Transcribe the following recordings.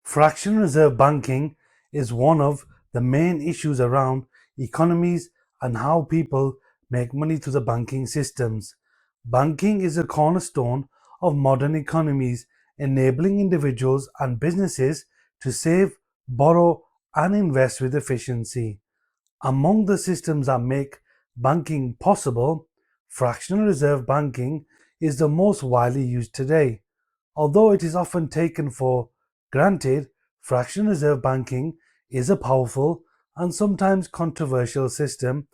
Fractional reserve banking is one of the main issues around economies and how people make money through the banking systems. Banking is a cornerstone of modern economies, enabling individuals and businesses to save, borrow, and invest with efficiency. Among the systems that make banking possible, fractional reserve banking is the most widely used today. Although it is often taken for granted, fractional reserve banking is a powerful and sometimes controversial system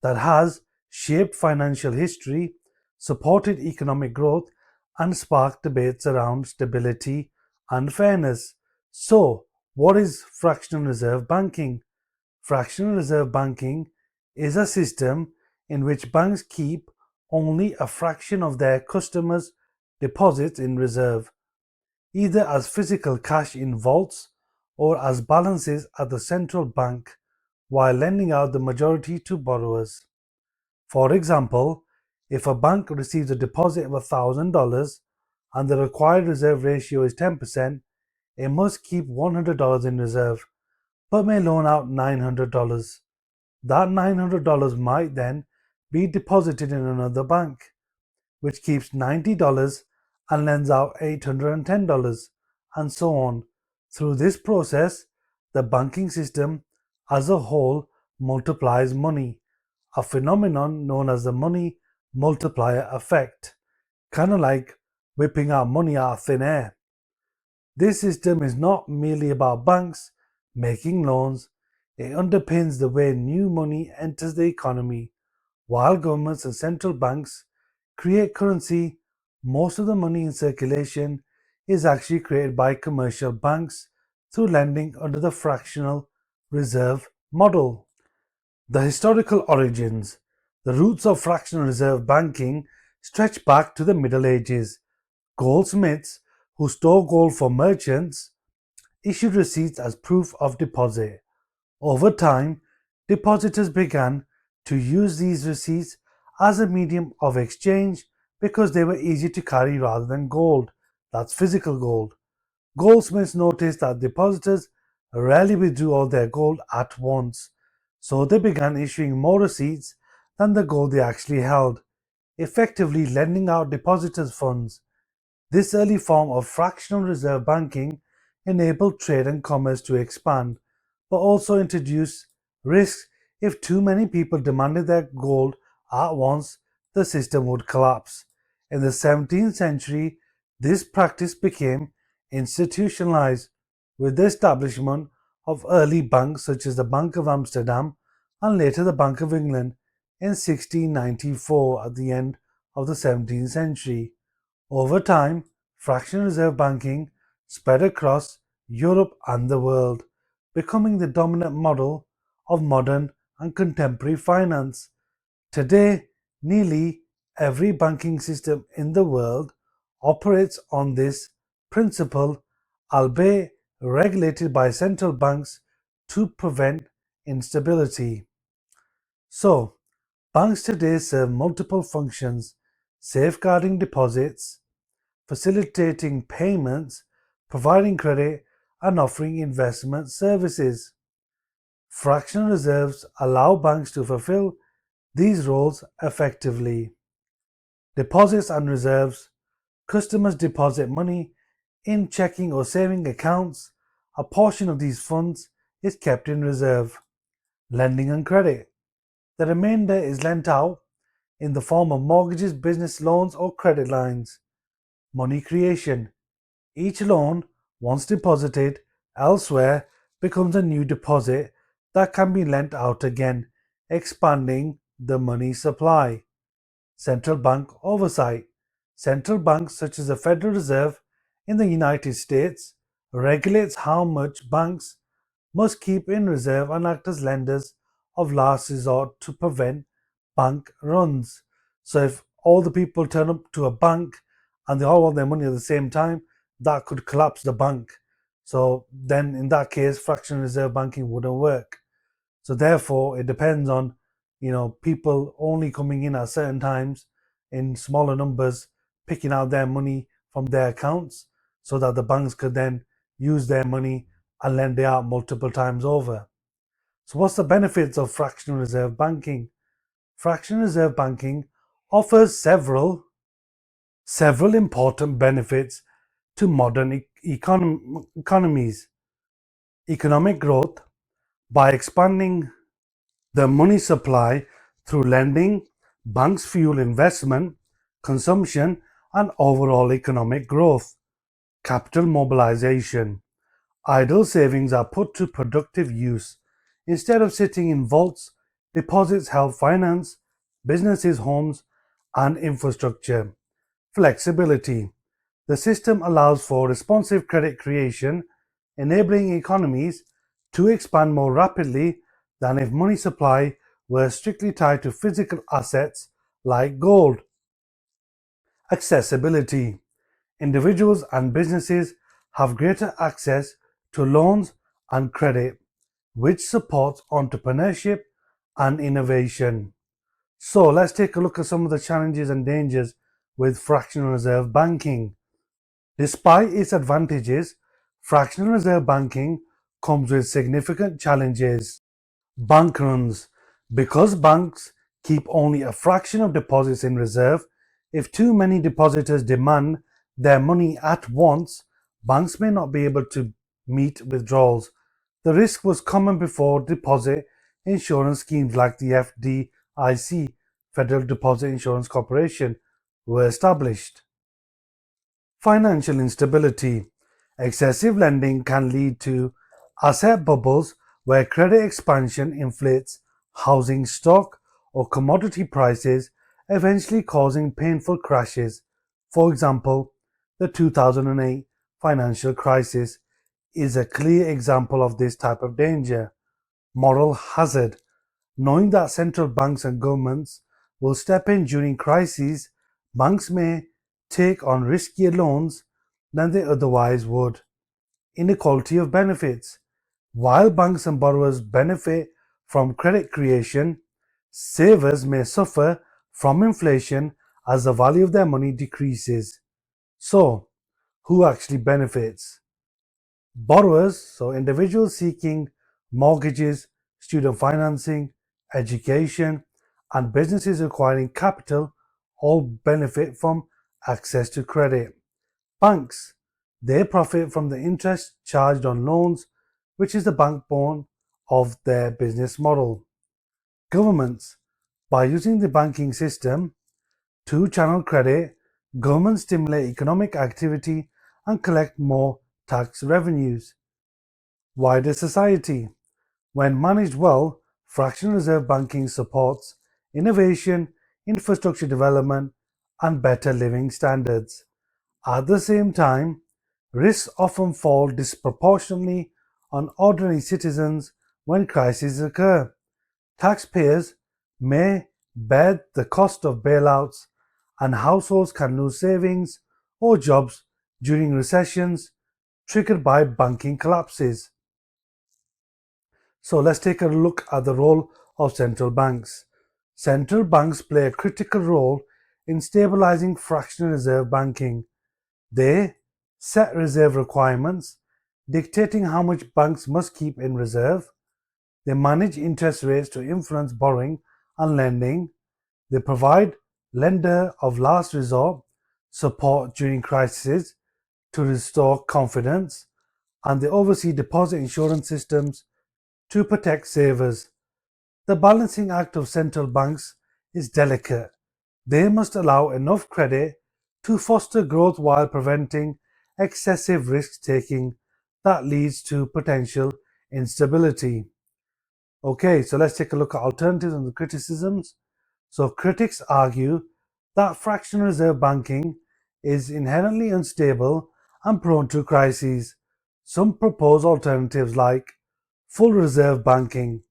that has shaped financial history, supported economic growth, and sparked debates around stability and fairness. So, what is fractional reserve banking? Fractional reserve banking is a system in which banks keep only a fraction of their customers' deposits in reserve, either as physical cash in vaults or as balances at the central bank, while lending out the majority to borrowers. For example, if a bank receives a deposit of $1,000 and the required reserve ratio is 10%, it must keep $100 in reserve, but may loan out $900. That $900 might then be deposited in another bank, which keeps $90 and lends out $810, and so on. Through this process, the banking system as a whole multiplies money, a phenomenon known as the money multiplier effect, kind of like whipping out money out of thin air. This system is not merely about banks making loans, it underpins the way new money enters the economy. While governments and central banks create currency, most of the money in circulation is actually created by commercial banks through lending under the fractional reserve model. The historical origins. The roots of fractional reserve banking stretch back to the Middle Ages. Goldsmiths, who store gold for merchants, issued receipts as proof of deposit. Over time, depositors began to use these receipts as a medium of exchange because they were easy to carry rather than gold. That's physical gold. Goldsmiths noticed that depositors rarely withdrew all their gold at once, so they began issuing more receipts than the gold they actually held, effectively lending out depositors' funds. This early form of fractional reserve banking enabled trade and commerce to expand, but also introduced risks. If too many people demanded their gold at once, the system would collapse. In the 17th century, this practice became institutionalized with the establishment of early banks such as the Bank of Amsterdam and later the Bank of England in 1694 at the end of the 17th century. Over time, fractional reserve banking spread across Europe and the world, becoming the dominant model of modern and contemporary finance. Today, nearly every banking system in the world operates on this principle, albeit regulated by central banks to prevent instability. So, banks today serve multiple functions: safeguarding deposits, facilitating payments, providing credit, and offering investment services. Fractional reserves allow banks to fulfill these roles effectively. Deposits and reserves. Customers deposit money in checking or saving accounts. A portion of these funds is kept in reserve. Lending and credit. The remainder is lent out in the form of mortgages, business loans, or credit lines. Money creation. Each loan, once deposited elsewhere, becomes a new deposit that can be lent out again, expanding the money supply. Central bank oversight. Central banks, such as the Federal Reserve in the United States, regulates how much banks must keep in reserve and act as lenders of last resort to prevent bank runs. So if all the people turn up to a bank and they all want their money at the same time, that could collapse the bank. So then in that case, fractional reserve banking wouldn't work. So therefore, it depends on people only coming in at certain times in smaller numbers, picking out their money from their accounts, so that the banks could then use their money and lend it out multiple times over. So, what's the benefits of fractional reserve banking? Fractional reserve banking offers several important benefits to modern economies. Economic growth by expanding the money supply through lending, banks fuel investment, consumption, and overall economic growth. Capital mobilization. Idle savings are put to productive use. Instead of sitting in vaults, deposits help finance businesses, homes, and infrastructure. Flexibility. The system allows for responsive credit creation, enabling economies to expand more rapidly than if money supply were strictly tied to physical assets like gold. Accessibility. Individuals and businesses have greater access to loans and credit, which supports entrepreneurship and innovation. So let's take a look at some of the challenges and dangers with fractional reserve banking. Despite its advantages, fractional reserve banking comes with significant challenges. Bank runs. Because banks keep only a fraction of deposits in reserve, if too many depositors demand their money at once, banks may not be able to meet withdrawals. The risk was common before deposit insurance schemes like the FDIC, Federal Deposit Insurance Corporation, were established. Financial instability. Excessive lending can lead to asset bubbles where credit expansion inflates housing stock or commodity prices, eventually causing painful crashes. For example, the 2008 financial crisis is a clear example of this type of danger. Moral hazard. Knowing that central banks and governments will step in during crises, banks may take on riskier loans than they otherwise would. Inequality of benefits. While banks and borrowers benefit from credit creation, savers may suffer from inflation as the value of their money decreases. So, who actually benefits? Borrowers, so individuals seeking mortgages, student financing, education, and businesses requiring capital all benefit from access to credit. Banks, they profit from the interest charged on loans, which is the backbone of their business model. Governments, by using the banking system to channel credit, governments stimulate economic activity and collect more tax revenues. Wider society, when managed well, fractional reserve banking supports innovation, infrastructure development, and better living standards. At the same time, risks often fall disproportionately on ordinary citizens when crises occur. Taxpayers may bear the cost of bailouts, and households can lose savings or jobs during recessions triggered by banking collapses. So let's take a look at the role of central banks. Central banks play a critical role in stabilizing fractional reserve banking. They set reserve requirements, dictating how much banks must keep in reserve. They manage interest rates to influence borrowing and lending. They provide lender of last resort support during crises to restore confidence, and they oversee deposit insurance systems to protect savers. The balancing act of central banks is delicate. They must allow enough credit to foster growth while preventing excessive risk taking that leads to potential instability. Okay, so let's take a look at alternatives and the criticisms. So, critics argue that fractional reserve banking is inherently unstable and prone to crises. Some propose alternatives like full reserve banking.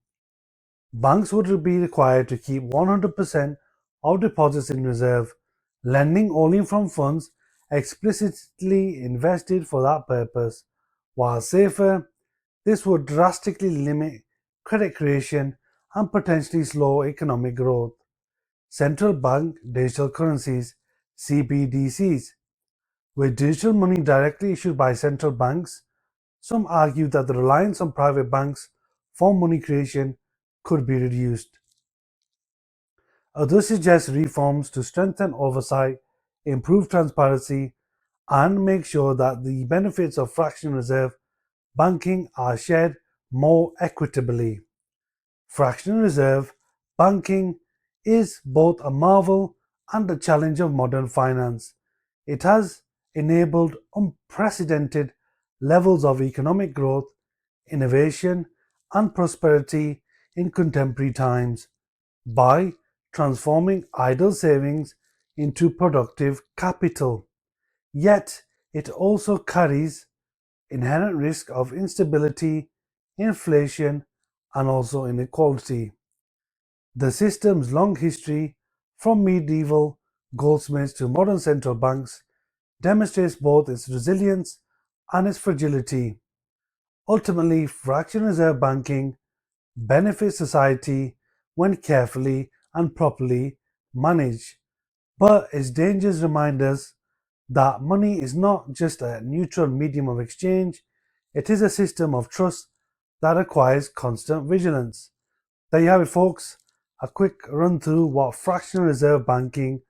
Banks would be required to keep 100% of deposits in reserve, lending only from funds explicitly invested for that purpose. While safer, this would drastically limit credit creation and potentially slow economic growth. Central bank digital currencies, CBDCs. With digital money directly issued by central banks, Some argue that the reliance on private banks for money creation could be reduced. Others suggest reforms to strengthen oversight, improve transparency, and make sure that the benefits of fractional reserve banking are shared more equitably. Fractional reserve banking is both a marvel and a challenge of modern finance. It has enabled unprecedented levels of economic growth, innovation, and prosperity in contemporary times by transforming idle savings into productive capital. Yet, it also carries inherent risk of instability, inflation, and also inequality. The system's long history, from medieval goldsmiths to modern central banks, demonstrates both its resilience and its fragility. Ultimately, fractional reserve banking benefits society when carefully and properly managed, but its dangers remind us that money is not just a neutral medium of exchange, it is a system of trust that requires constant vigilance. There you have it, folks. A quick run through what fractional reserve banking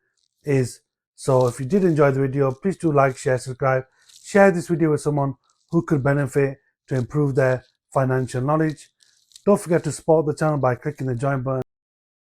is. So, if you did enjoy the video, please do like, share, subscribe, share this video with someone who could benefit to improve their financial knowledge. Don't forget to support the channel by clicking the join button.